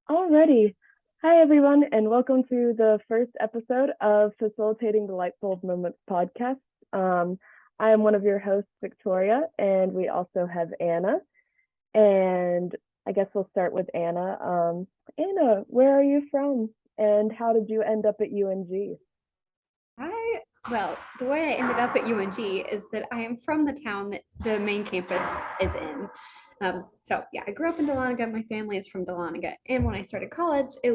Alrighty. Hi, everyone, and welcome to the first episode of Facilitating the Lightbulb Moments podcast. I am one of your hosts, Victoria, and we also have Anna. And I guess we'll start with Anna. Anna, where are you from, and how did you end up at UNG? The way I ended up at UNG is that I am from the town that the main campus is in. I grew up in Dahlonega. My family is from Dahlonega, and when I started college, it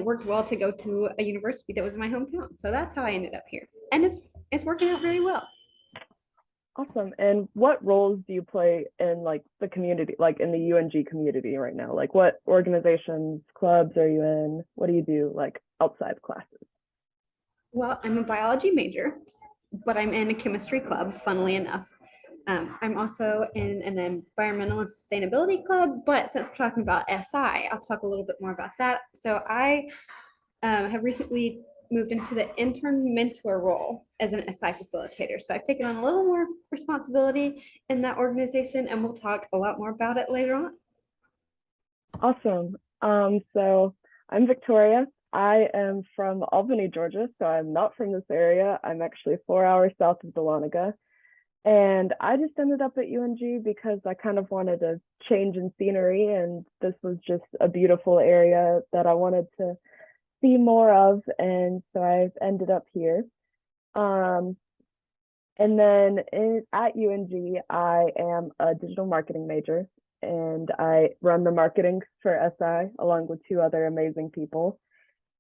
worked well to go to a university that was my hometown. So that's how I ended up here, and it's working out very well. Awesome. And what roles do you play in the community, like in the UNG community right now? Like what organizations, clubs are you in? What do you do like outside classes? Well, I'm a biology major, but I'm in a chemistry club, funnily enough. I'm also in an environmental and sustainability club, but since we're talking about I'll talk a little bit more about that. So I have recently moved into the intern mentor role as an SI facilitator. So I've taken on a little more responsibility in that organization, and we'll talk a lot more about it later on. Awesome. So I'm Victoria. I am from Albany, Georgia, so I'm not from this area. I'm actually 4 hours south of Dahlonega. And I just ended up at UNG because I kind of wanted a change in scenery, and this was just a beautiful area that I wanted to see more of, and so I've ended up here. Um, and then at UNG, I am a digital marketing major, and I run the marketing for SI along with two other amazing people.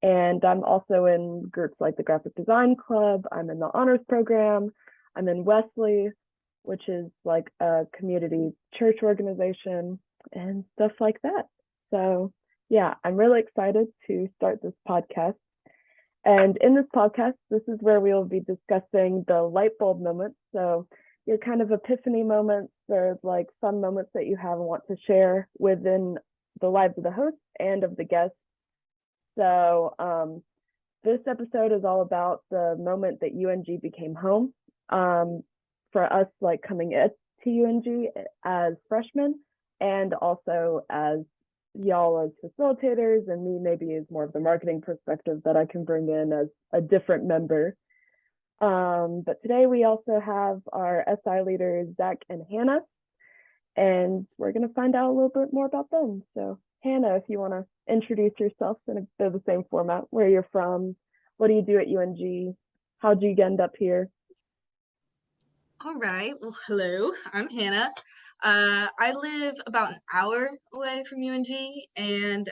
And I'm also in groups like the Graphic Design Club. I'm in the honors program. I'm in Wesley, which is like a community church organization and stuff like that. So, yeah, I'm really excited to start this podcast. And in this podcast, this is where we will be discussing the light bulb moments. So, your kind of epiphany moments, or like fun moments that you have and want to share within the lives of the host and of the guests. So, this episode is all about the moment that UNG became home. For us, like coming to UNG as freshmen, and also as y'all as facilitators, and me maybe as more of the marketing perspective that I can bring in as a different member. But today we also have our SI leaders, Zach and Hannah, and we're going to find out a little bit more about them. So, Hannah, if you want to introduce yourself in a bit of the same format, where you're from, what do you do at UNG, how'd you end up here? All right. Well, hello. I'm Hannah. I live about an hour away from UNG, and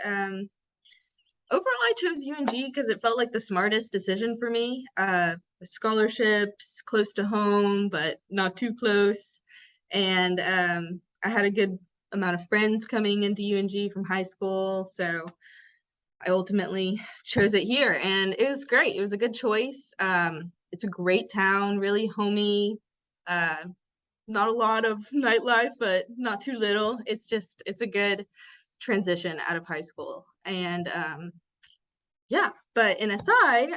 overall, I chose UNG because it felt like the smartest decision for me. Scholarships close to home, but not too close, and I had a good amount of friends coming into UNG from high school, so I ultimately chose it here, and it was great. It was a good choice. It's a great town, really homey. Uh, Not a lot of nightlife, but not too little. It's a good transition out of high school. And yeah, but in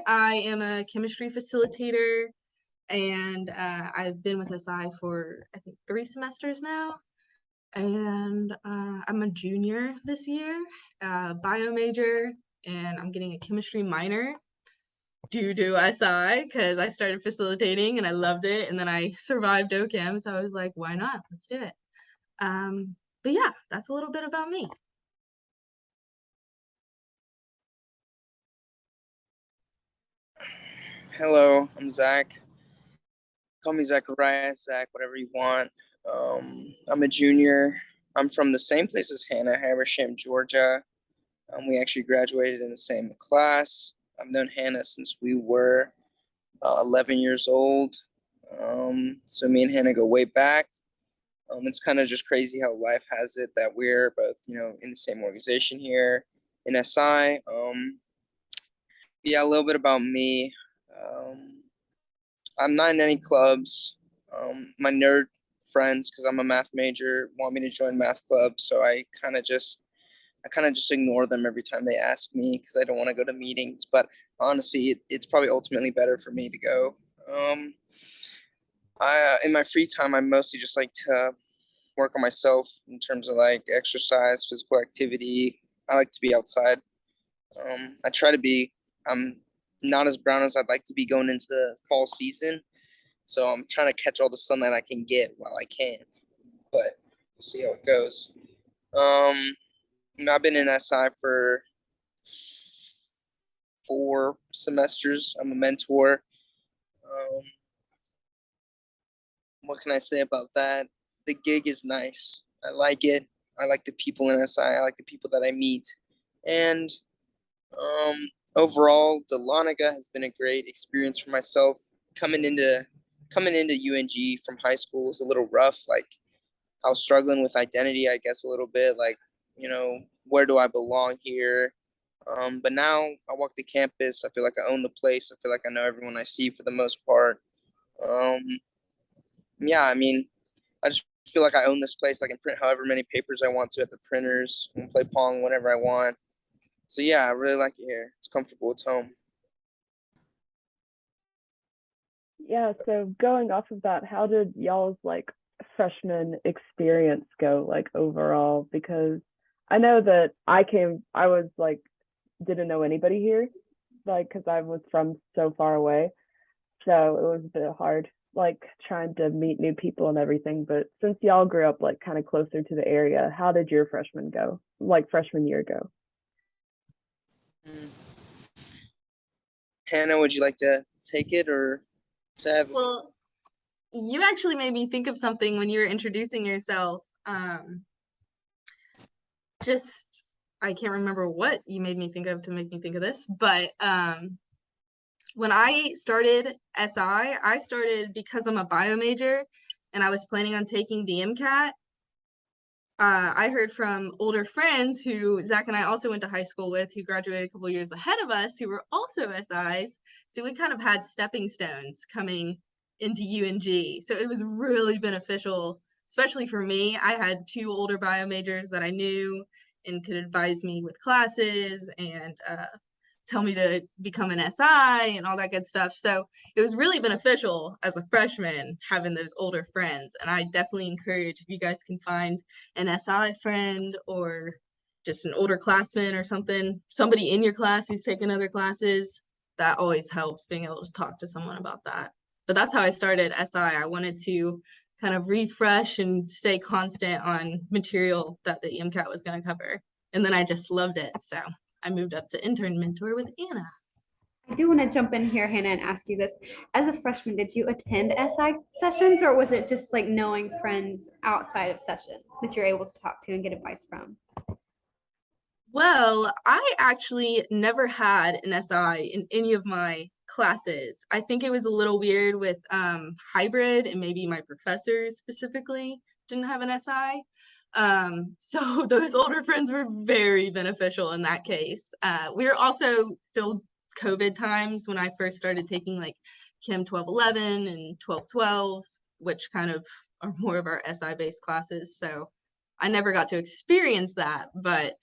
I am a chemistry facilitator, and I've been with SI for I think 3 semesters now. And I'm a junior this year, bio major, and I'm getting a chemistry minor due to SI because I started facilitating and I loved it, and then I survived OChem, so I was like, why not? Let's do it. But yeah, that's a little bit about me. Hello, I'm Zach. Call me Zachariah, Zach, whatever you want. I'm a junior. I'm from the same place as Hannah, Habersham, Georgia. We actually graduated in the same class. I've known Hannah since we were 11 years old. So me and Hannah go way back. It's kind of just crazy how life has it that we're both, in the same organization here in SI. Yeah, a little bit about me. Um, I'm not in any clubs. My nerd friends, because I'm a math major, want me to join math clubs, so I kind of just ignore them every time they ask me because I don't want to go to meetings. But honestly, it's probably ultimately better for me to go. I in my free time, I mostly just like to work on myself in terms of like exercise, physical activity. I like to be outside. I try to be. I'm not as brown as I'd like to be going into the fall season, so I'm trying to catch all the sunlight I can get while I can. But we'll see how it goes. I've been in SI for 4 semesters. I'm a mentor. Um, what can I say about that? The gig is nice. I like it. I like the people in SI. I like the people that I meet. And overall, Dahlonega has been a great experience for myself. Coming into UNG from high school was a little rough. Like I was struggling with identity, I guess, a little bit. Like, where do I belong here? But now I walk the campus. I feel like I own the place. I feel like I know everyone I see for the most part. Um, yeah, I mean, I just feel like I own this place. I can print however many papers I want to at the printers and play Pong whenever I want. So yeah, I really like it here. It's comfortable. It's home. Yeah, so going off of that, how did y'all's like freshman experience go, like overall? Because I know that I was like, didn't know anybody here, like, because I was from so far away. So it was a bit hard, like trying to meet new people and everything. But since y'all grew up like kind of closer to the area, how did your freshman year go? Mm. Hannah, would you like to take it or to have? Well, you actually made me think of something when you were introducing yourself. Just I can't remember what you made me think of to make me think of this, but when I started SI, I started because I'm a bio major and I was planning on taking the MCAT. I heard from older friends who Zach and I also went to high school with, who graduated a couple years ahead of us, who were also SIs. So we kind of had stepping stones coming into UNG. So it was really beneficial, especially for me. I had 2 older bio majors that I knew and could advise me with classes and tell me to become an SI and all that good stuff. So it was really beneficial as a freshman having those older friends. And I definitely encourage if you guys can find an SI friend or just an older classmate or something, somebody in your class who's taking other classes, that always helps being able to talk to someone about that. But that's how I started SI. I wanted to kind of refresh and stay constant on material that the MCAT was going to cover. And then I just loved it. So I moved up to intern mentor with Anna. I do want to jump in here, Hannah, and ask you this. As a freshman, did you attend SI sessions, or was it just like knowing friends outside of session that you're able to talk to and get advice from? Well, I actually never had an SI in any of my classes. I think it was a little weird with hybrid, and maybe my professors specifically didn't have an SI. So those older friends were very beneficial in that case. We were also still COVID times when I first started taking like Chem 1211 and 1212, which kind of are more of our SI based classes. So I never got to experience that, but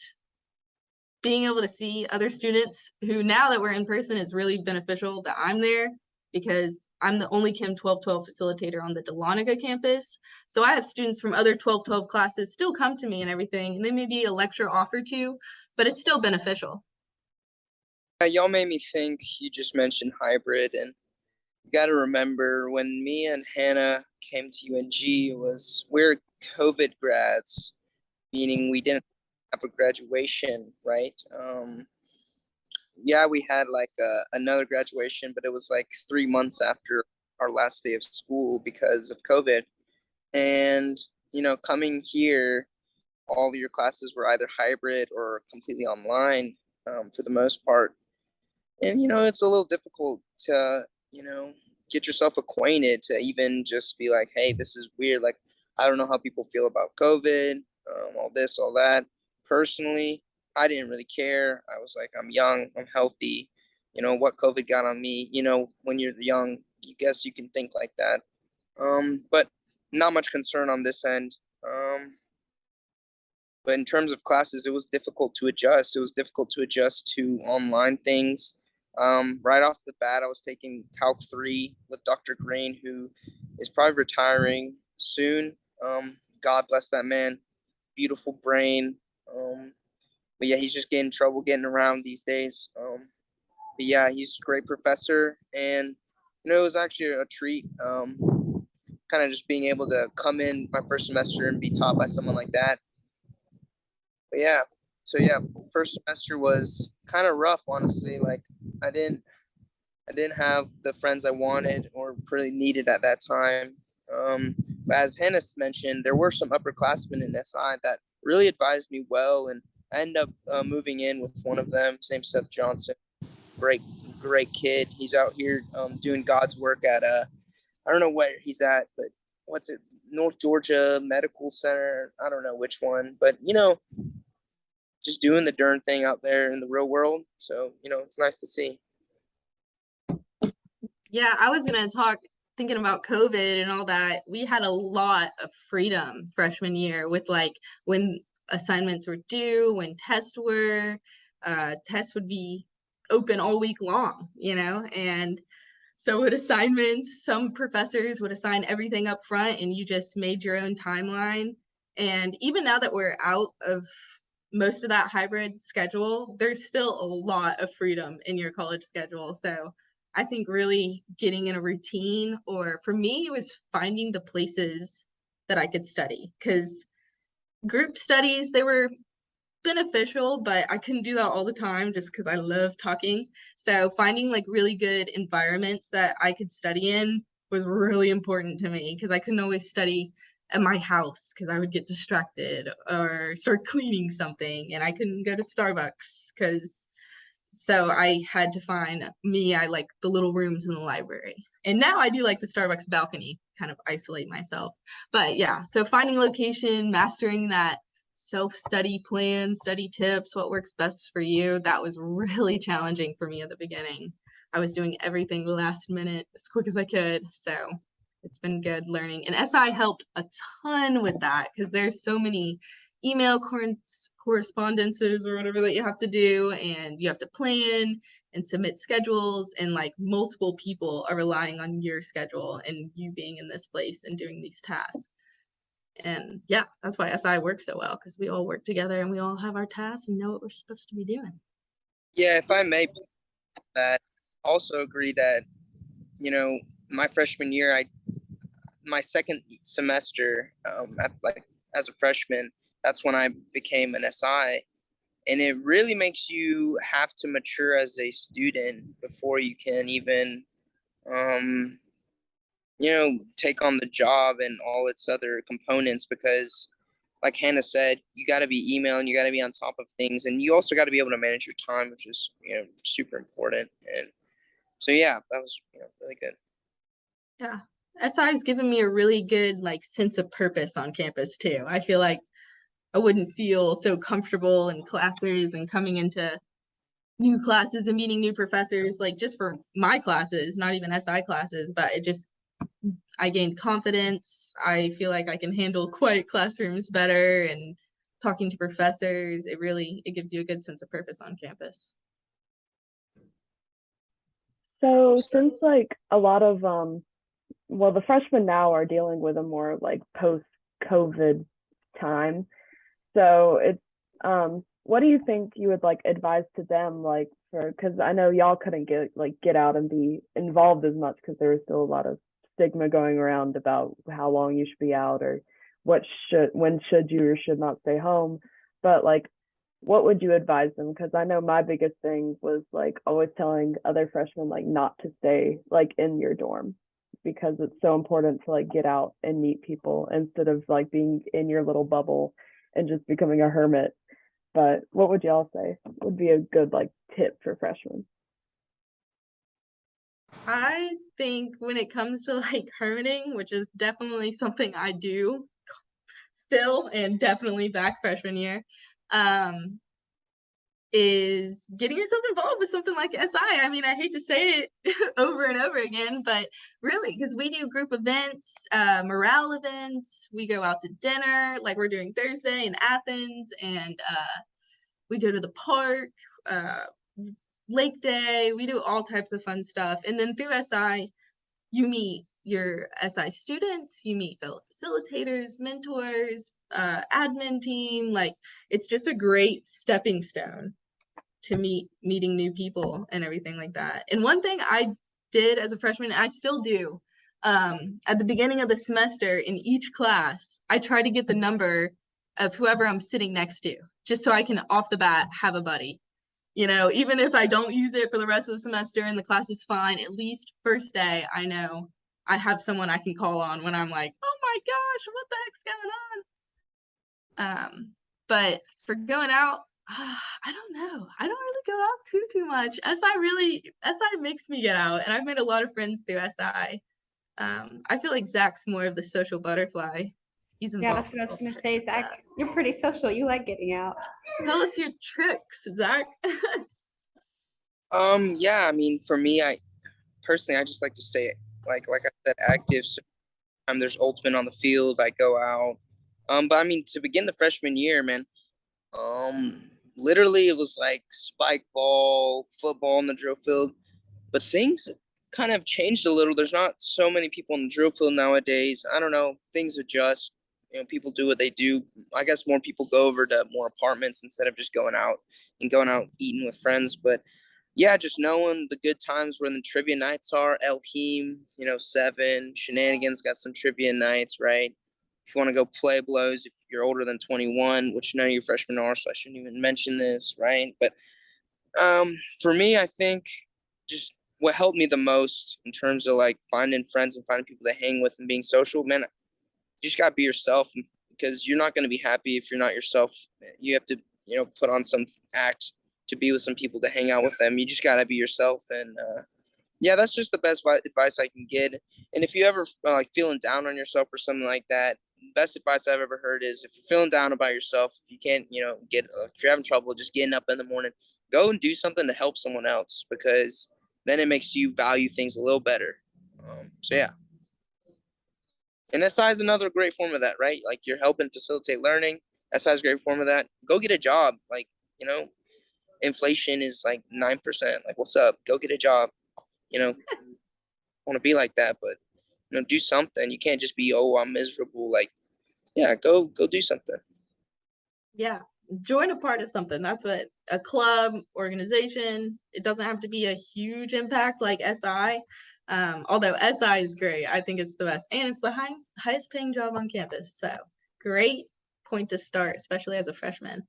being able to see other students who, now that we're in person, is really beneficial that I'm there, because I'm the only Chem 1212 facilitator on the Dahlonega campus. So I have students from other 1212 classes still come to me and everything, and they may be a lecture off or two, but it's still beneficial. Y'all made me think. You just mentioned hybrid, and you got to remember when me and Hannah came to UNG, we're COVID grads, meaning we didn't have a graduation, right? Yeah, we had like another graduation, but it was like 3 months after our last day of school because of COVID. And coming here, all of your classes were either hybrid or completely online, for the most part. And it's a little difficult to get yourself acquainted, to even just be like, hey, this is weird. Like, I don't know how people feel about COVID, all this, all that. Personally, I didn't really care. I was like, I'm young, I'm healthy. What COVID got on me. When you're young, you guess you can think like that. But not much concern on this end. But in terms of classes, it was difficult to adjust. It was difficult to adjust to online things. Right off the bat, I was taking Calc 3 with Dr. Green, who is probably retiring soon. God bless that man. Beautiful brain. but yeah, he's just getting in trouble getting around these days. But yeah, he's a great professor, and it was actually a treat. Kind of just being able to come in my first semester and be taught by someone like that. But yeah, so yeah, first semester was kind of rough, honestly. Like I didn't I didn't have the friends I wanted or really needed at that time. But as Hannah mentioned, there were some upperclassmen in SI that really advised me well, and I ended up moving in with one of them. His name's Seth Johnson. Great, great kid. He's out here doing God's work at I don't know where he's at, but what's it? North Georgia Medical Center. I don't know which one, but just doing the darn thing out there in the real world. So it's nice to see. Yeah, I was gonna talk thinking about COVID and all that. We had a lot of freedom freshman year with like when assignments were due, when tests would be open all week long, and so would assignments. Some professors would assign everything up front and you just made your own timeline. And even now that we're out of most of that hybrid schedule, there's still a lot of freedom in your college schedule. So I think really getting in a routine, or for me, it was finding the places that I could study, because group studies, they were beneficial, but I couldn't do that all the time just because I love talking. So finding like really good environments that I could study in was really important to me, because I couldn't always study at my house because I would get distracted or start cleaning something, and I couldn't go to Starbucks so I had to find I like the little rooms in the library. And now I do like the Starbucks balcony, kind of isolate myself. But yeah, so finding location, mastering that self-study plan, study tips, what works best for you, that was really challenging for me at the beginning. I was doing everything last minute as quick as I could. So it's been good learning. And SI helped a ton with that, because there's so many email correspondences or whatever that you have to do, and you have to plan and submit schedules, and like multiple people are relying on your schedule and you being in this place and doing these tasks. And yeah, that's why SI works so well, because we all work together and we all have our tasks and know what we're supposed to be doing. Yeah, if I may, that also agree that my freshman year, my second semester, as a freshman, that's when I became an SI. And it really makes you have to mature as a student before you can even, take on the job and all its other components. Because, like Hannah said, you got to be emailing, you got to be on top of things, and you also got to be able to manage your time, which is super important. And so yeah, that was really good. Yeah, SI has given me a really good like sense of purpose on campus too. I feel like I wouldn't feel so comfortable in classes and coming into new classes and meeting new professors, like just for my classes, not even SI classes, but I gained confidence. I feel like I can handle quiet classrooms better, and talking to professors, it gives you a good sense of purpose on campus. So since like a lot of the freshmen now are dealing with a more like post-COVID time. So it's what do you think you would like advise to them, like because I know y'all couldn't get out and be involved as much because there was still a lot of stigma going around about how long you should be out, or when should you or should not stay home. But like, what would you advise them? Because I know my biggest thing was like always telling other freshmen like not to stay like in your dorm, because it's so important to like get out and meet people instead of like being in your little bubble and just becoming a hermit. But what would y'all say would be a good like tip for freshmen? I think when it comes to like hermiting, which is definitely something I do still and definitely back freshman year, is getting yourself involved with something like SI. I mean, I hate to say it over and over again, but really, because we do group events, morale events, we go out to dinner, like we're doing Thursday in Athens, and we go to the park, Lake Day, we do all types of fun stuff. And then through SI, you meet your SI students, you meet fellow facilitators, mentors, admin team. Like, it's just a great stepping stone to meeting new people and everything like that. And one thing I did as a freshman, I still do, at the beginning of the semester in each class, I try to get the number of whoever I'm sitting next to, just so I can off the bat have a buddy. You know, even if I don't use it for the rest of the semester and the class is fine, at least first day I know I have someone I can call on when I'm like, oh my gosh, what the heck's going on? But for going out, I don't know. I don't really go out too much. SI makes me get out, and I've made a lot of friends through SI. I feel like Zach's more of the social butterfly. He's Yeah, involved. that's what I was gonna say, Zach. You're pretty social. You like getting out. Tell us your tricks, Zach. Yeah, I mean, for me, I personally, I just like to stay, like I said, active. So there's ultimate on the field, I go out. But I mean, to begin the freshman year, man, literally it was like spike ball, football in the drill field. But things kind of changed a little. There's not so many people in the drill field nowadays. I don't know. Things adjust. You know, people do what they do. I guess more people go over to more apartments instead of just going out eating with friends. But yeah, just knowing the good times when the trivia nights are. Elheim, 7 Shenanigans got some trivia nights, right? If you want to go play blows, if you're older than 21, which none of you freshmen are, so I shouldn't even mention this, right? But for me, I think just what helped me the most in terms of like finding friends and finding people to hang with and being social, man, you just gotta be yourself, because you're not gonna be happy if you're not yourself. You have to, put on some act to be with some people, to hang out with them. You just gotta be yourself, and yeah, that's just the best advice I can get. And if you ever like feeling down on yourself or something like that, best advice I've ever heard is, if you're feeling down about yourself, if you can't, if you're having trouble just getting up in the morning, go and do something to help someone else, because then it makes you value things a little better. So yeah. And SI is another great form of that, right? Like, you're helping facilitate learning. SI is a great form of that. Go get a job. Like, inflation is like 9%. Like, what's up? Go get a job. Want to be like that, but do something. You can't just be, oh, I'm miserable. Like, yeah, go do something. Yeah, join a part of something. That's what a club, organization. It doesn't have to be a huge impact like SI. Although SI is great, I think it's the best, and it's the highest paying job on campus. So great point to start, especially as a freshman.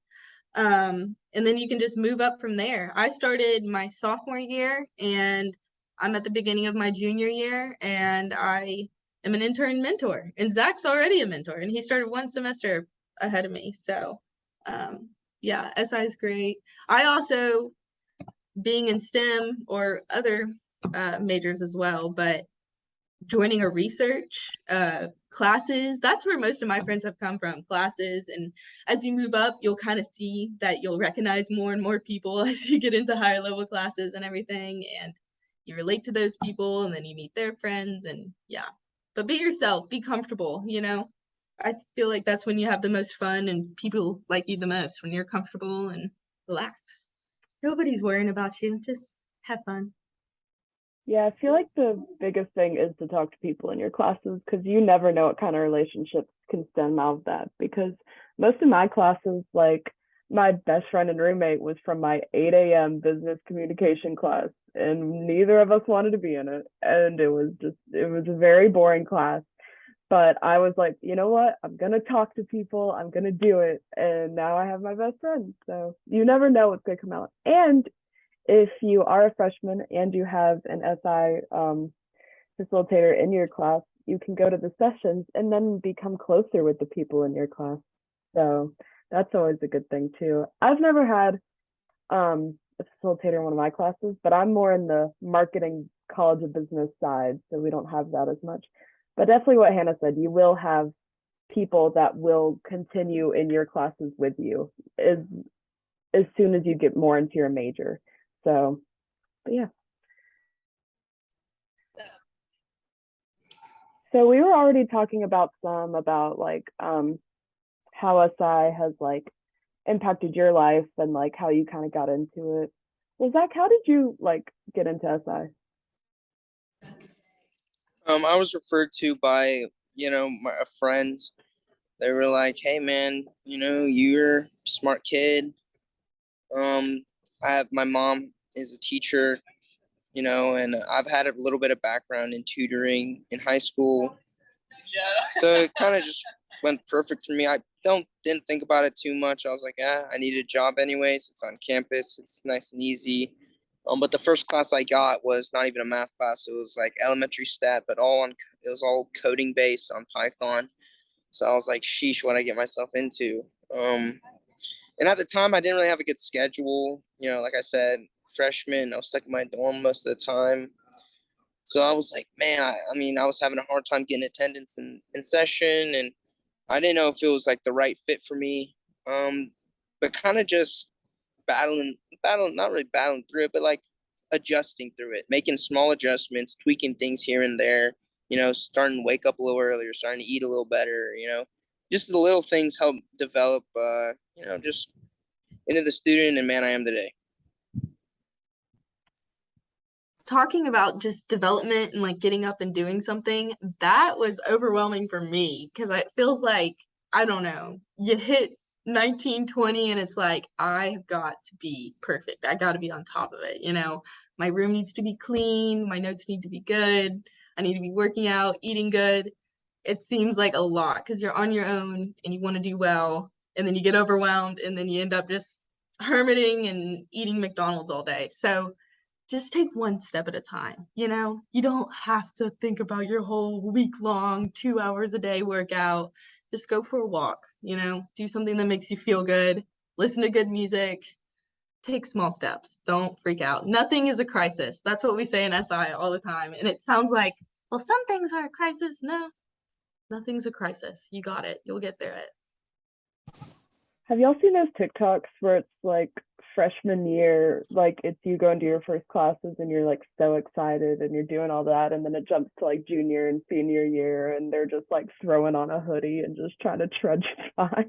And then you can just move up from there. I started my sophomore year, and I'm at the beginning of my junior year, and I am an intern mentor. And Zach's already a mentor, and he started one semester ahead of me. So yeah, SI is great. I also, being in STEM or other majors as well, but joining a research classes, that's where most of my friends have come from, classes. And as you move up, you'll kind of see that you'll recognize more and more people as you get into higher level classes and everything, and you relate to those people, and then you meet their friends. And yeah, but be yourself, be comfortable. I feel like that's when you have the most fun and people like you the most, when you're comfortable and relaxed. Nobody's worrying about you, just have fun. Yeah, I feel like the biggest thing is to talk to people in your classes, because you never know what kind of relationships can stem out of that. Because most of my classes, like, my best friend and roommate was from my 8 a.m. business communication class, and neither of us wanted to be in it. And it was a very boring class. But I was like, you know what? I'm going to talk to people. I'm going to do it. And now I have my best friend. So you never know what's going to come out. And if you are a freshman and you have an SI facilitator in your class, you can go to the sessions and then become closer with the people in your class. So that's always a good thing too. I've never had a facilitator in one of my classes, but I'm more in the marketing college of business side, so we don't have that as much. But definitely what Hannah said, you will have people that will continue in your classes with you as soon as you get more into your major. So, but yeah. So we were already talking about like how SI has like impacted your life and like how you kind of got into it. Well, Zach, how did you like get into SI? I was referred to by, a friend. They were like, "Hey, man, you're a smart kid. Um, my mom is a teacher, and I've had a little bit of background in tutoring in high school, so it kind of just went perfect for me. I didn't think about it too much. I was like, I need a job anyways. It's on campus. It's nice and easy. But the first class I got was not even a math class. It was like elementary stat, but it was all coding based on Python. So I was like, sheesh, what I get myself into. And at the time, I didn't really have a good schedule. Like I said, freshman, I was stuck in my dorm most of the time. So I was like, man, I was having a hard time getting attendance in session, and I didn't know if it was like the right fit for me. But kind of just not really battling through it, but like adjusting through it, making small adjustments, tweaking things here and there, starting to wake up a little earlier, starting to eat a little better, just the little things help develop, just into the student and man I am today. Talking about just development and like getting up and doing something, that was overwhelming for me because it feels like, I don't know, you hit 19, 20 and it's like, I have got to be perfect. I got to be on top of it. My room needs to be clean. My notes need to be good. I need to be working out, eating good. It seems like a lot because you're on your own and you want to do well. And then you get overwhelmed and then you end up just hermiting and eating McDonald's all day. So just take one step at a time. You don't have to think about your whole week long 2 hours a day workout. Just go for a walk, do something that makes you feel good, listen to good music, take small steps. Don't freak out. Nothing is a crisis. That's what we say in SI all the time. And it sounds like, well, some things are a crisis. No, nothing's a crisis. You got it. You'll get there. Have y'all seen those TikToks where it's like freshman year, like it's you going to your first classes and you're like so excited and you're doing all that, and then it jumps to like junior and senior year and they're just like throwing on a hoodie and just trying to trudge by.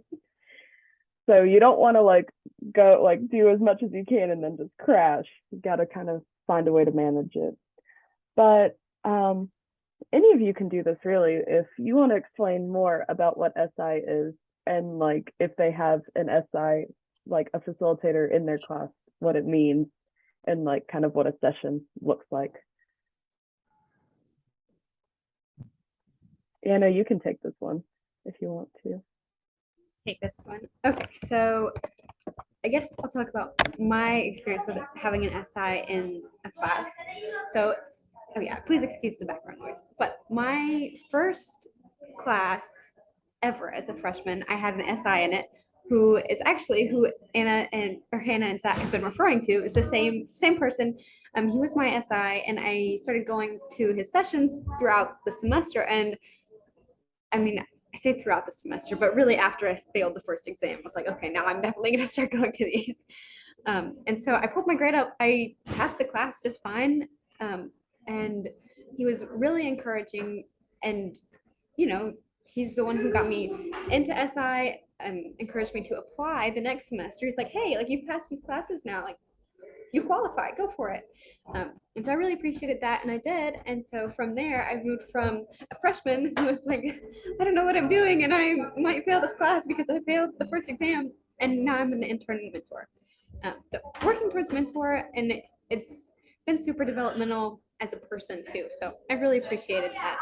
So you don't want to like go like do as much as you can and then just crash. You got to kind of find a way to manage it. But any of you can do this really. If you want to explain more about what SI is, and like if they have an SI, like a facilitator in their class, what it means, and like kind of what a session looks like. Anna, you can take this one if you want to. Take this one. Okay, so I guess I'll talk about my experience with having an SI in a class. So, oh yeah, please excuse the background noise. But my first class ever as a freshman, I had an SI in it who is actually who Hannah and Zach have been referring to is the same person. He was my SI, and I started going to his sessions throughout the semester. And I mean, I say throughout the semester, but really after I failed the first exam, I was like, okay, now I'm definitely going to start going to these. And so I pulled my grade up. I passed the class just fine. And he was really encouraging. And, he's the one who got me into SI, encouraged me to apply the next semester. He's like, hey, like you've passed these classes now. Like, you qualify, go for it. And so I really appreciated that, and I did. And so from there, I moved from a freshman who was like, I don't know what I'm doing, and I might fail this class because I failed the first exam, and now I'm an intern and mentor. So working towards mentor, and it's been super developmental as a person too. So I really appreciated that.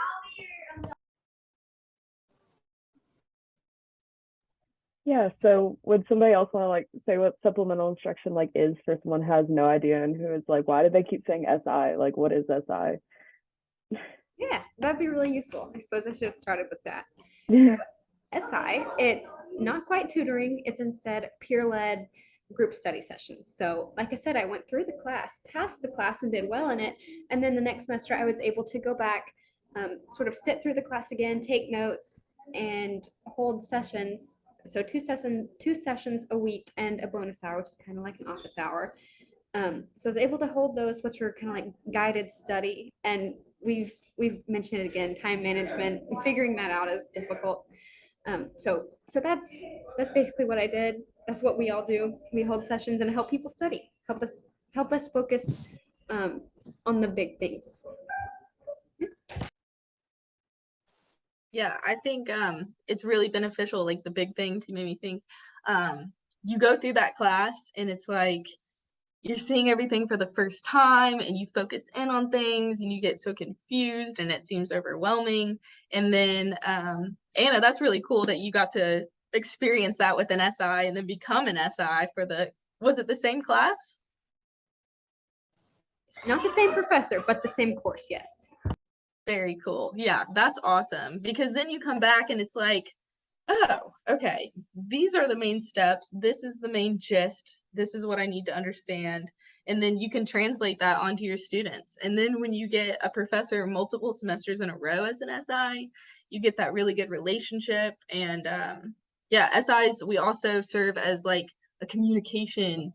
Yeah, so would somebody else want to like say what supplemental instruction like is for someone who has no idea and who is like, why do they keep saying SI? Like, what is SI? Yeah, that'd be really useful. I suppose I should have started with that. So SI, it's not quite tutoring, it's instead peer-led group study sessions. So like I said, I went through the class, passed the class and did well in it. And then the next semester I was able to go back, sort of sit through the class again, take notes, and hold sessions. So two sessions a week and a bonus hour, which is kind of like an office hour. So I was able to hold those, which were kind of like guided study. And we've mentioned it again, time management, figuring that out is difficult. So that's basically what I did. That's what we all do. We hold sessions and help people study, help us focus on the big things. Yeah, I think it's really beneficial, like the big things you made me think. You go through that class and it's like you're seeing everything for the first time and you focus in on things and you get so confused and it seems overwhelming. And then Anna, that's really cool that you got to experience that with an SI and then become an SI for was it the same class? Not the same professor, but the same course, yes. Very cool. Yeah, that's awesome because then you come back and it's like, oh, okay, these are the main steps. This is the main gist. This is what I need to understand. And then you can translate that onto your students. And then when you get a professor multiple semesters in a row as an SI, you get that really good relationship. And yeah, SIs, we also serve as like a communication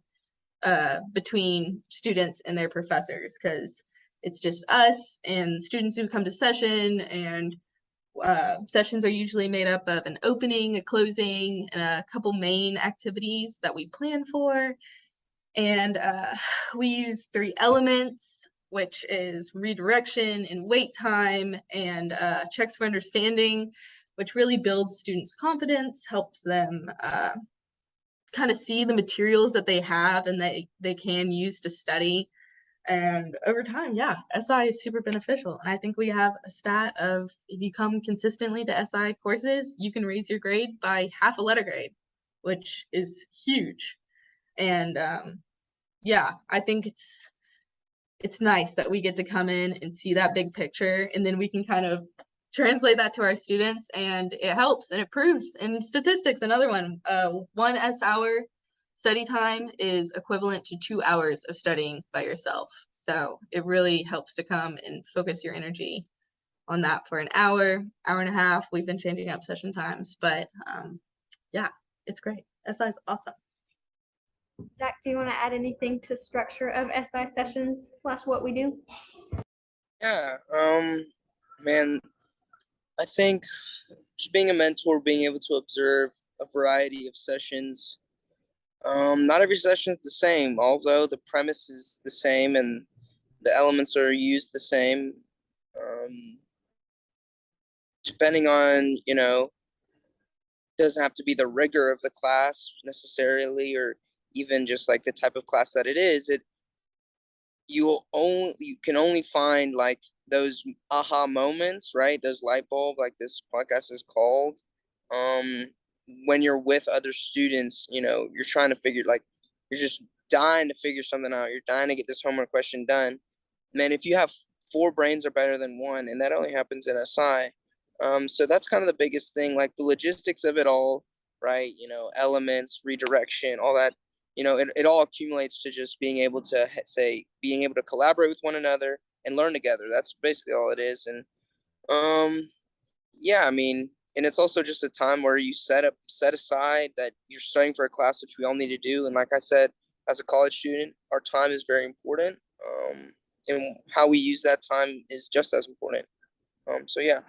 between students and their professors because it's just us and students who come to session, and sessions are usually made up of an opening, a closing, and a couple main activities that we plan for. And we use 3 elements, which is redirection and wait time and checks for understanding, which really builds students' confidence, helps them kind of see the materials that they have and they can use to study. And over time, yeah, SI is super beneficial. And I think we have a stat of if you come consistently to SI courses, you can raise your grade by half a letter grade, which is huge. And yeah, I think it's nice that we get to come in and see that big picture, and then we can kind of translate that to our students, and it helps and it proves. And statistics, another one, 1 hour study time is equivalent to 2 hours of studying by yourself. So it really helps to come and focus your energy on that for an hour, hour and a half. We've been changing up session times, but yeah, it's great. SI is awesome. Zach, do you want to add anything to structure of SI sessions / what we do? Yeah, man, I think just being a mentor, being able to observe a variety of sessions. Not every session is the same, although the premise is the same and the elements are used the same. Um, Depending on, doesn't have to be the rigor of the class necessarily, or even just like the type of class that it is. You can only find like those aha moments, right? Those light bulb, like this podcast is called. Um, when you're with other students, you're trying to figure like you're just dying to figure something out. You're dying to get this homework question done. Man, if you have 4 brains are better than one, and that only happens in SI. So that's kind of the biggest thing, like the logistics of it all, right? Elements, redirection, all that. It all accumulates to just being able to being able to collaborate with one another and learn together. That's basically all it is. And yeah, I mean, and it's also just a time where you set aside that you're studying for a class, which we all need to do. And like I said, as a college student, our time is very important. And how we use that time is just as important. So yeah.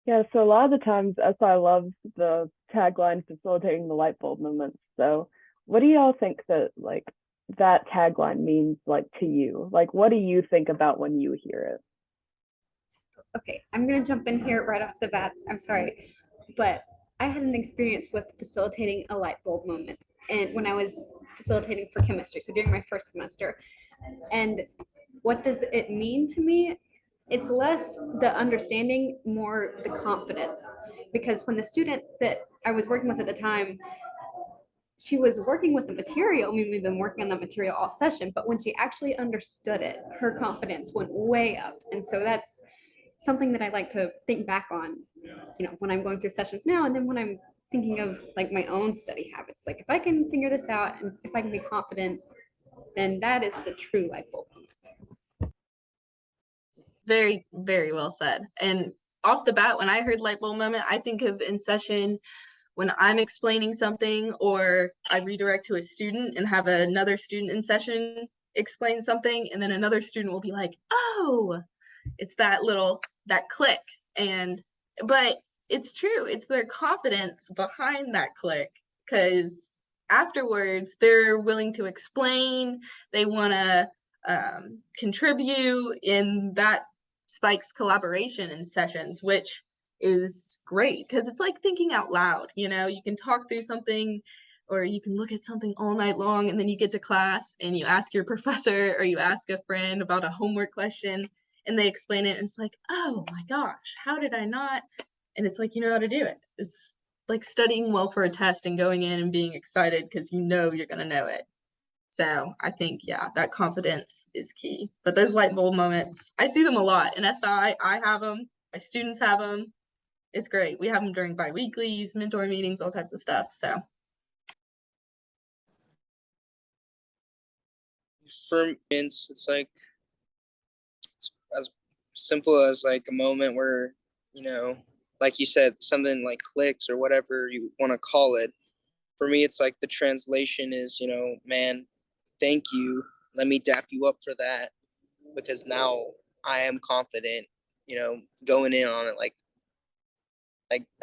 Yeah, so a lot of the times SI loves the tagline facilitating the light bulb moments. So what do y'all think that tagline means like to you? Like what do you think about when you hear it? Okay, I'm gonna jump in here right off the bat. I'm sorry, but I had an experience with facilitating a light bulb moment, and when I was facilitating for chemistry, so during my first semester. And what does it mean to me? It's less the understanding, more the confidence. Because when the student that I was working with at the time, she was working with the material. I mean, we've been working on the material all session, but when she actually understood it, her confidence went way up. And so that's something that I like to think back on, when I'm going through sessions now, and then when I'm thinking of like my own study habits. Like if I can figure this out and if I can be confident, then that is the true light bulb moment. Very, very well said. And off the bat, when I heard light bulb moment, I think of in session when I'm explaining something or I redirect to a student and have another student in session explain something, and then another student will be like, oh, it's that click. But it's true, it's their confidence behind that click, because afterwards they're willing to explain, they want to contribute, and that spikes collaboration in sessions, which is great because it's like thinking out loud. You know, you can talk through something or you can look at something all night long, and then you get to class and you ask your professor or you ask a friend about a homework question and they explain it and it's like, oh my gosh, how did I not? And it's like, you know how to do it. It's like studying well for a test and going in and being excited because you know you're going to know it. So I think, yeah, that confidence is key. But those light bulb moments, I see them a lot. In SI, I have them. My students have them. It's great. We have them during bi-weeklies, mentor meetings, all types of stuff. So for me, it's like it's as simple as like a moment where, you know, like you said, something like clicks or whatever you want to call it. For me, it's like the translation is, you know, man, thank you. Let me dap you up for that because now I am confident, you know, going in on it. Like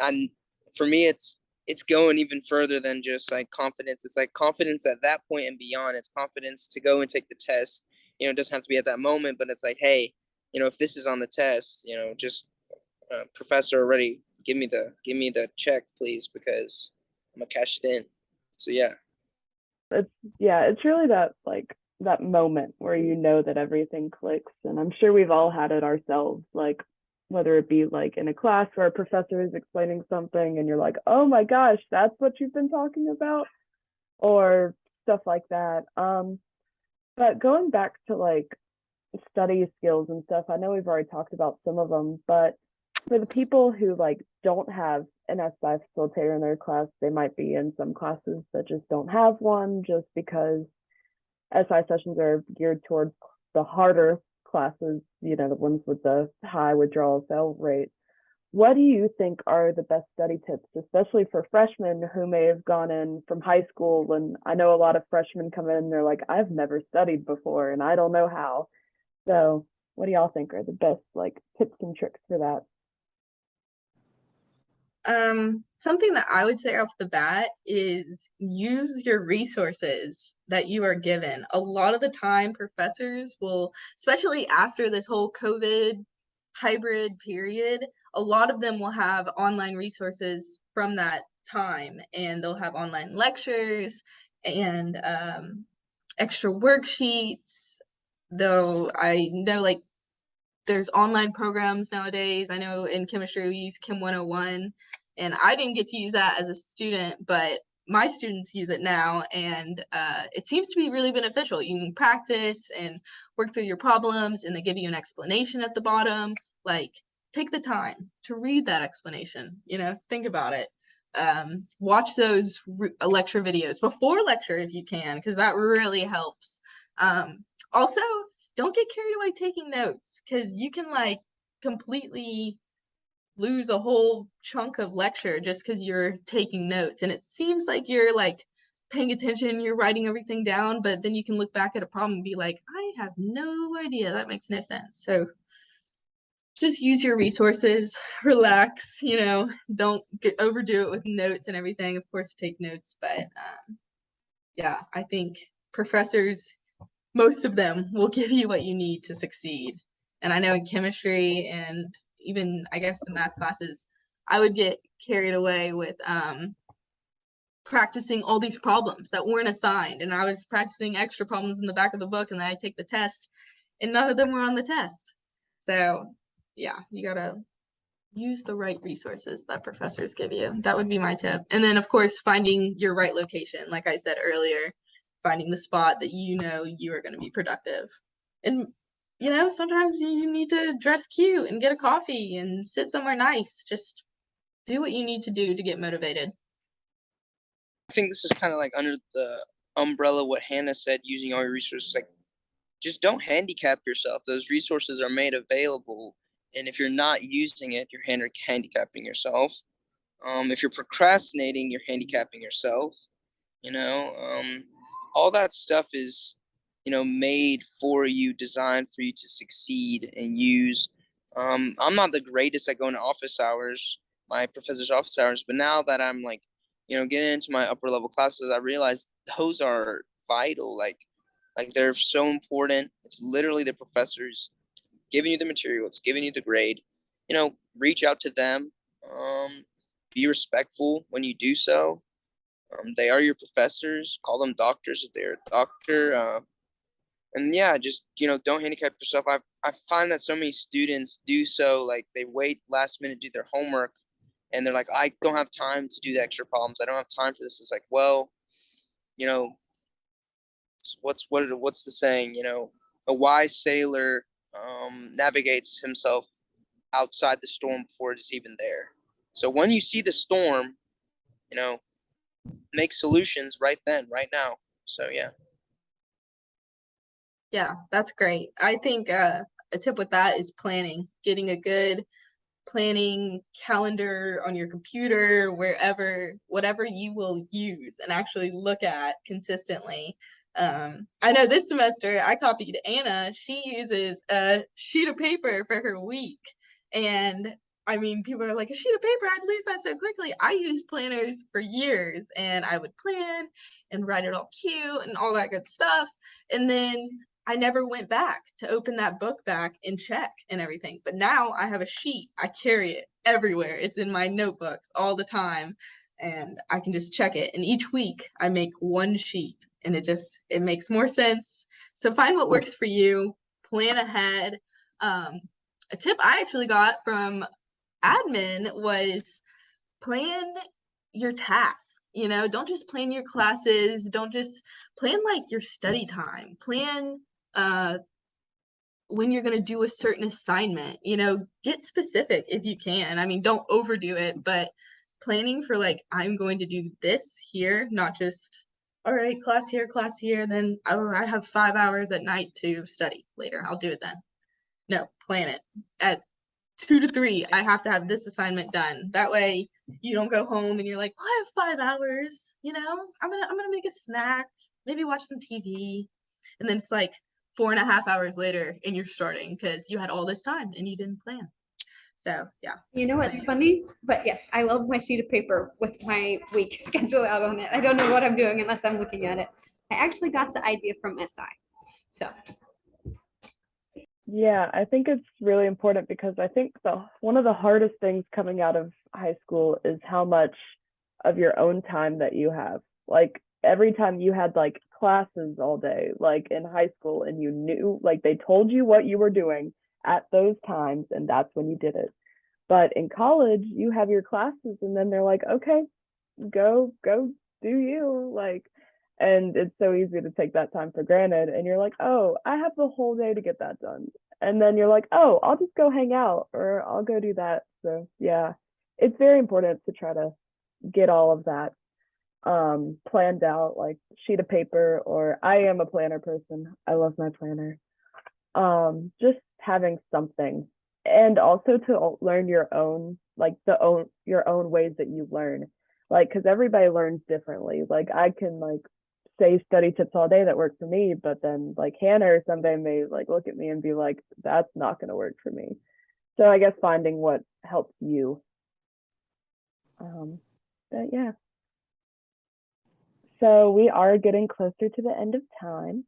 I'm, for me, it's going even further than just like confidence. It's like confidence at that point and beyond. It's confidence to go and take the test. You know, it doesn't have to be at that moment, but it's like, hey, you know, if this is on the test, you know, just professor already give me the check, please, because I'm gonna cash it in. So yeah. It's really that like that moment where you know that everything clicks, and I'm sure we've all had it ourselves, like whether it be like in a class where a professor is explaining something and you're like, oh my gosh, that's what you've been talking about, or stuff like that. But going back to like study skills and stuff, I know we've already talked about some of them, but for the people who like don't have an SI facilitator in their class, they might be in some classes that just don't have one just because SI sessions are geared towards the harder classes, you know, the ones with the high withdrawal fail rate. What do you think are the best study tips, especially for freshmen who may have gone in from high school? And I know a lot of freshmen come in and they're like, I've never studied before and I don't know how. So what do y'all think are the best like tips and tricks for that? Something that I would say off the bat is use your resources that you are given. A lot of the time, professors will, especially after this whole COVID hybrid period, a lot of them will have online resources from that time, and they'll have online lectures and extra worksheets. Though I know like there's online programs nowadays. I know in chemistry we use Chem 101, and I didn't get to use that as a student, but my students use it now, and it seems to be really beneficial. You can practice and work through your problems, and they give you an explanation at the bottom. Like, take the time to read that explanation. You know, think about it. Watch those lecture videos before lecture if you can, because that really helps. Also, don't get carried away taking notes because you can like completely lose a whole chunk of lecture just because you're taking notes. And it seems like you're like paying attention, you're writing everything down, but then you can look back at a problem and be like, I have no idea. That makes no sense. So just use your resources, relax, you know, don't overdo it with notes and everything. Of course, take notes, but yeah, I think professors, most of them will give you what you need to succeed. And I know in chemistry and even I guess the math classes, I would get carried away with practicing all these problems that weren't assigned. And I was practicing extra problems in the back of the book, and then I take the test and none of them were on the test. So yeah, you gotta use the right resources that professors give you. That would be my tip. And then of course, finding your right location. Like I said earlier, finding the spot that you know you are going to be productive. And you know, sometimes you need to dress cute and get a coffee and sit somewhere nice. Just do what you need to do to get motivated. I think this is kind of like under the umbrella what Hannah said, using all your resources. Like, just don't handicap yourself. Those resources are made available, and if you're not using it, you're handicapping yourself. If you're procrastinating, you're handicapping yourself. You know, all that stuff is, you know, made for you, designed for you to succeed and use. I'm not the greatest at going to office hours, my professor's office hours, but now that I'm like, you know, getting into my upper level classes, I realize those are vital. Like they're so important. It's literally the professor's giving you the materials, giving you the grade, reach out to them. Be respectful when you do so. They are your professors. Call them doctors if they're a doctor. And yeah, just don't handicap yourself. I find that so many students do so, like they wait last minute to do their homework, and they're like, I don't have time to do the extra problems. I don't have time for this. It's like, well, you know, what's the saying? A wise sailor navigates himself outside the storm before it is even there. So when you see the storm, make solutions right then, right now. So yeah. Yeah, that's great. I think a tip with that is planning, getting a good planning calendar on your computer, wherever, whatever you will use and actually look at consistently. I know this semester I copied Anna. She uses a sheet of paper for her week. And I mean, people are like, a sheet of paper, I'd lose that so quickly. I used planners for years, and I would plan and write it all cute and all that good stuff. And then I never went back to open that book back and check and everything. But now I have a sheet. I carry it everywhere. It's in my notebooks all the time, and I can just check it. And each week I make one sheet, and it makes more sense. So find what works for you, plan ahead. A tip I actually got from admin was plan your tasks. Don't just plan your classes. Don't just plan like your study time. Plan when you're going to do a certain assignment. Get specific if you can. I mean, don't overdo it, but planning for like, I'm going to do this here, not just, all right, class here, then I have 5 hours at night to study later. I'll do it then. No, plan it. At 2 to 3, I have to have this assignment done. That way you don't go home and you're like, well, I have 5 hours, I'm gonna make a snack, maybe watch some TV, and then it's like 4.5 hours later and you're starting because you had all this time and you didn't plan. So yeah. It's funny, but yes, I love my sheet of paper with my week schedule out on it. I don't know what I'm doing unless I'm looking at it. I actually got the idea from SI. So Yeah, I think it's really important because I think one of the hardest things coming out of high school is how much of your own time that you have. Like every time you had like classes all day, like in high school, and you knew, like they told you what you were doing at those times, and that's when you did it. But in college, you have your classes, and then they're like, okay, go do you, like, and it's so easy to take that time for granted, and you're like, oh, I have the whole day to get that done, and then you're like, oh, I'll just go hang out, or I'll go do that. So yeah, it's very important to try to get all of that planned out, like sheet of paper, or I am a planner person. I love my planner. Just having something, and also to learn your own, like your own ways that you learn, like because everybody learns differently. Like I can like say study tips all day that work for me, but then like Hannah or somebody may like look at me and be like, that's not going to work for me. So I guess finding what helps you. But yeah, so we are getting closer to the end of time.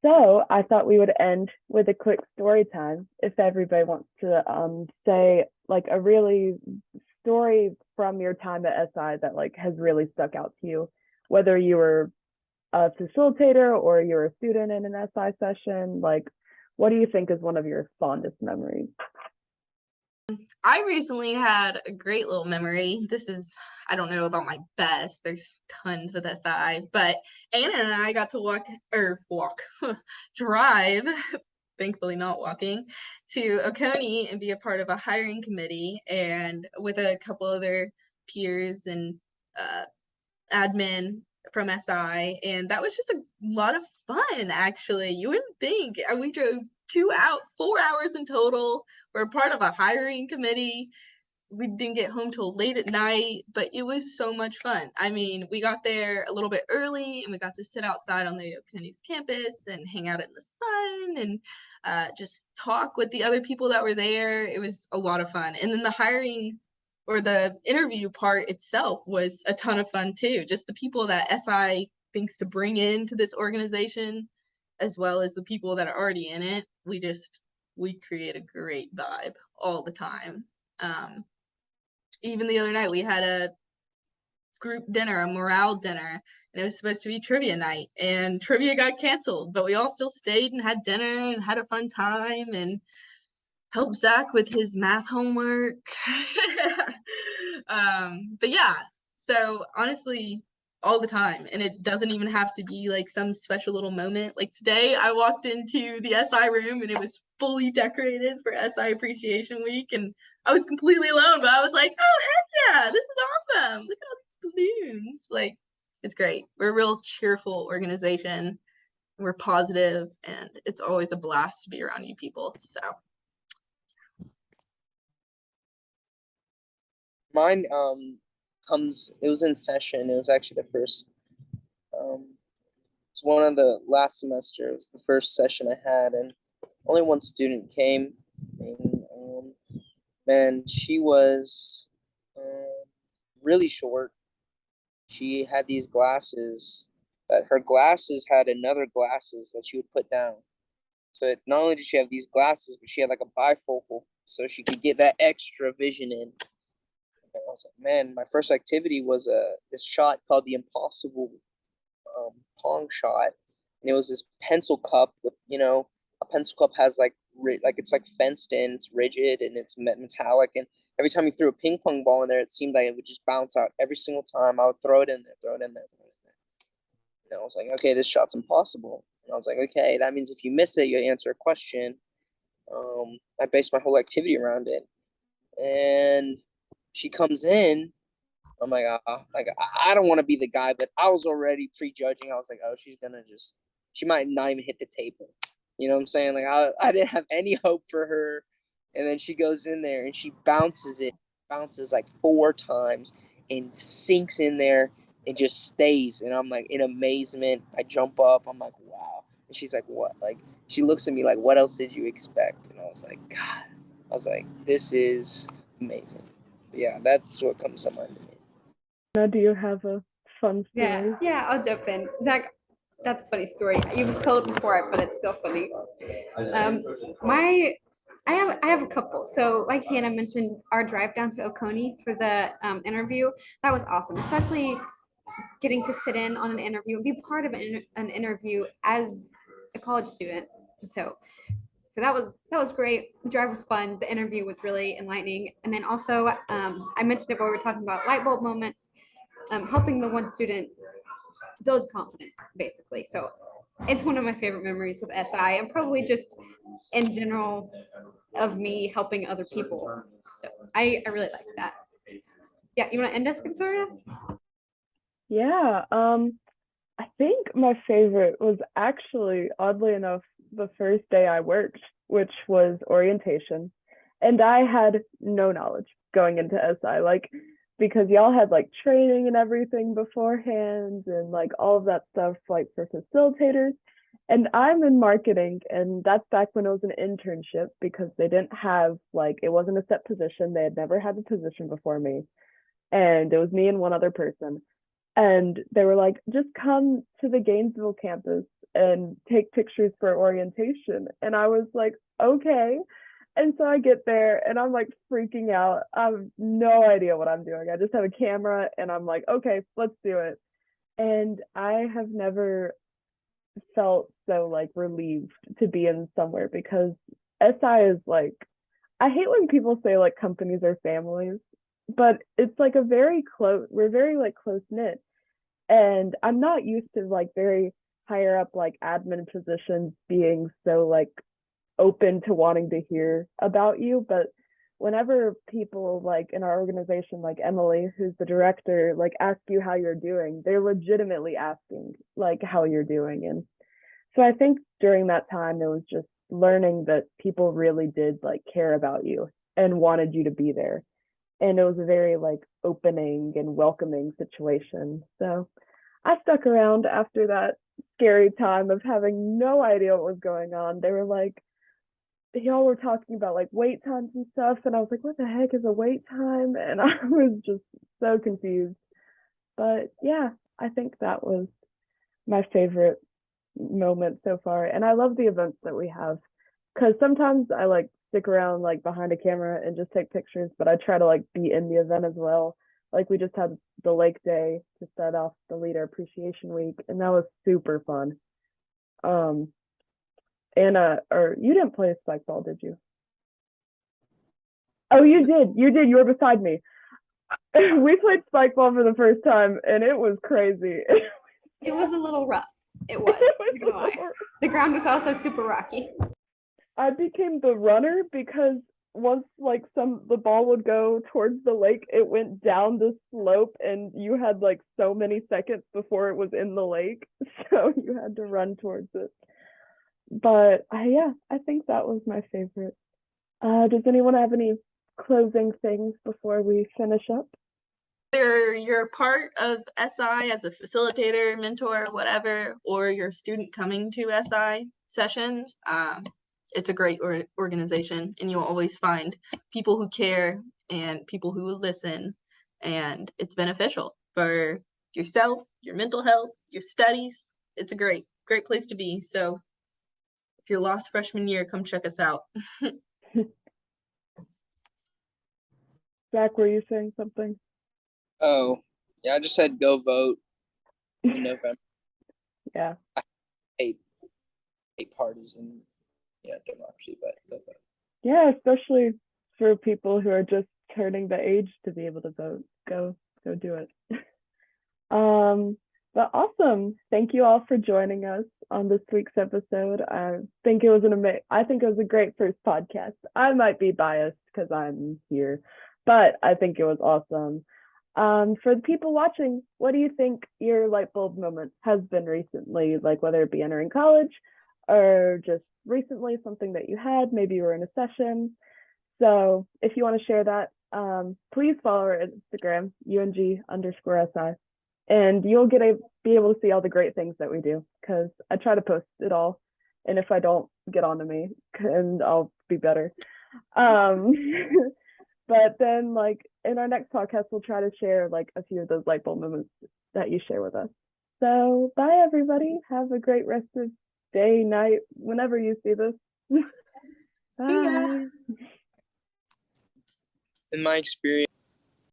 So I thought we would end with a quick story time. If everybody wants to say like a really story from your time at SI that like has really stuck out to you, whether you were a facilitator or you're a student in an SI session, like what do you think is one of your fondest memories? I recently had a great little memory. I don't know about my best. There's tons with SI, but Anna and I got to drive, thankfully not walking, to Oconee and be a part of a hiring committee, and with a couple other peers and admin from SI, and that was just a lot of fun, actually. You wouldn't think. We drove 4 hours in total. We're part of a hiring committee. We didn't get home till late at night, but it was so much fun. I mean, we got there a little bit early, and we got to sit outside on the Oconee's campus and hang out in the sun and just talk with the other people that were there. It was a lot of fun. And then the hiring or the interview part itself was a ton of fun too. Just the people that SI thinks to bring into this organization, as well as the people that are already in it. We just we create a great vibe all the time. Even the other night, we had a group dinner, a morale dinner, and it was supposed to be trivia night, and trivia got canceled, but we all still stayed and had dinner and had a fun time and helped Zach with his math homework. But yeah, so honestly, all the time, and it doesn't even have to be like some special little moment. Like today, I walked into the SI room and it was fully decorated for SI Appreciation Week, and I was completely alone, but I was like, oh heck yeah, this is awesome! Look at all these balloons! Like, it's great. We're a real cheerful organization. We're positive, and it's always a blast to be around you people. So. Mine it was in session. It was actually the first it's one of the last semester. It was the first session I had, and only one student came, and man, she was really short. She had these glasses that her glasses had another glasses that she would put down. So not only did she have these glasses, but she had like a bifocal, so she could get that extra vision in. And I was like, man, my first activity was this shot called the Impossible Pong shot, and it was this pencil cup with a pencil cup has like it's like fenced in, it's rigid and it's metallic, and every time you threw a ping pong ball in there, it seemed like it would just bounce out every single time. I would throw it in there, throw it in there, throw it in there. And I was like, okay, this shot's impossible. And I was like, okay, that means if you miss it, you answer a question. I based my whole activity around it, and she comes in. I'm like, like I don't want to be the guy, but I was already prejudging. I was like, oh, she might not even hit the table. You know what I'm saying? Like I didn't have any hope for her, and then she goes in there and she bounces like 4 times and sinks in there and just stays. And I'm like in amazement. I jump up. I'm like, wow. And she's like, what? Like she looks at me like, what else did you expect? And I was like, God. I was like, this is amazing. But yeah, that's what comes to mind to me. Now, do you have a fun story? Yeah, I'll jump in. Zach, that's a funny story. You've told before it, but it's still funny. My I have a couple. So like Hannah mentioned, our drive down to Oconee for the interview, that was awesome, especially getting to sit in on an interview and be part of an interview as a college student. So that was great. The drive was fun. The interview was really enlightening. And then also, I mentioned it while we were talking about light bulb moments, helping the one student build confidence, basically. So it's one of my favorite memories with SI, and probably just in general of me helping other people. So I really like that. Yeah, you want to end us, Victoria? Yeah, I think my favorite was actually, oddly enough, the first day I worked, which was orientation. And I had no knowledge going into SI, like, because y'all had like training and everything beforehand and like all of that stuff, like for facilitators. And I'm in marketing, and that's back when it was an internship because they didn't have, like, it wasn't a set position. They had never had a position before me. And it was me and one other person. And they were like, just come to the Gainesville campus and take pictures for orientation. And I was like, okay. And so I get there and I'm like freaking out. I have no idea what I'm doing. I just have a camera and I'm like, okay, let's do it. And I have never felt so like relieved to be in somewhere because SI is like, I hate when people say like companies are families, but it's like we're very like close knit. And I'm not used to like very higher up like admin positions being so like open to wanting to hear about you. But whenever people like in our organization, like Emily, who's the director, like ask you how you're doing, they're legitimately asking like how you're doing. And so I think during that time, it was just learning that people really did like care about you and wanted you to be there. And it was a very like opening and welcoming situation. So I stuck around after that scary time of having no idea what was going on. They were like, y'all were talking about like wait times and stuff. And I was like, what the heck is a wait time? And I was just so confused. But yeah, I think that was my favorite moment so far. And I love the events that we have because sometimes I like stick around like behind a camera and just take pictures, but I try to like be in the event as well. Like we just had the lake day to start off the leader appreciation week, and that was super fun. Um, Anna, or you didn't play spike ball, did you? Oh, you did. You did. You were beside me. We played spike ball for the first time, and it was crazy. It was a little rough. It was. I'm not gonna lie. The ground was also super rocky. I became the runner because once like the ball would go towards the lake, it went down the slope, and you had like so many seconds before it was in the lake, so you had to run towards it. But yeah, I think that was my favorite. Does anyone have any closing things before we finish up? Whether you're part of SI as a facilitator, mentor, whatever, or you're a student coming to SI sessions, it's a great organization, and you'll always find people who care and people who will listen, and it's beneficial for yourself, your mental health, your studies. It's a great place to be. So if you're lost freshman year, come check us out. Zach, were you saying something? Oh, yeah, I just said go vote in November. Yeah. I hate partisan, democracy, but go vote. Yeah, especially for people who are just turning the age to be able to vote. Go do it. But awesome. Thank you all for joining us on this week's episode. I think it was a great first podcast. I might be biased because I'm here, but I think it was awesome. For the people watching, what do you think your light bulb moment has been recently? Like whether it be entering college or just recently something that you had, maybe you were in a session. So if you want to share that, please follow our Instagram, UNG_SI, and you'll be able to see all the great things that we do, because I try to post it all. And if I don't, get on to me and I'll be better. But then like in our next podcast, we'll try to share like a few of those light bulb moments that you share with us. So bye everybody. Have a great rest of day, night, whenever you see this. Bye. In my experience,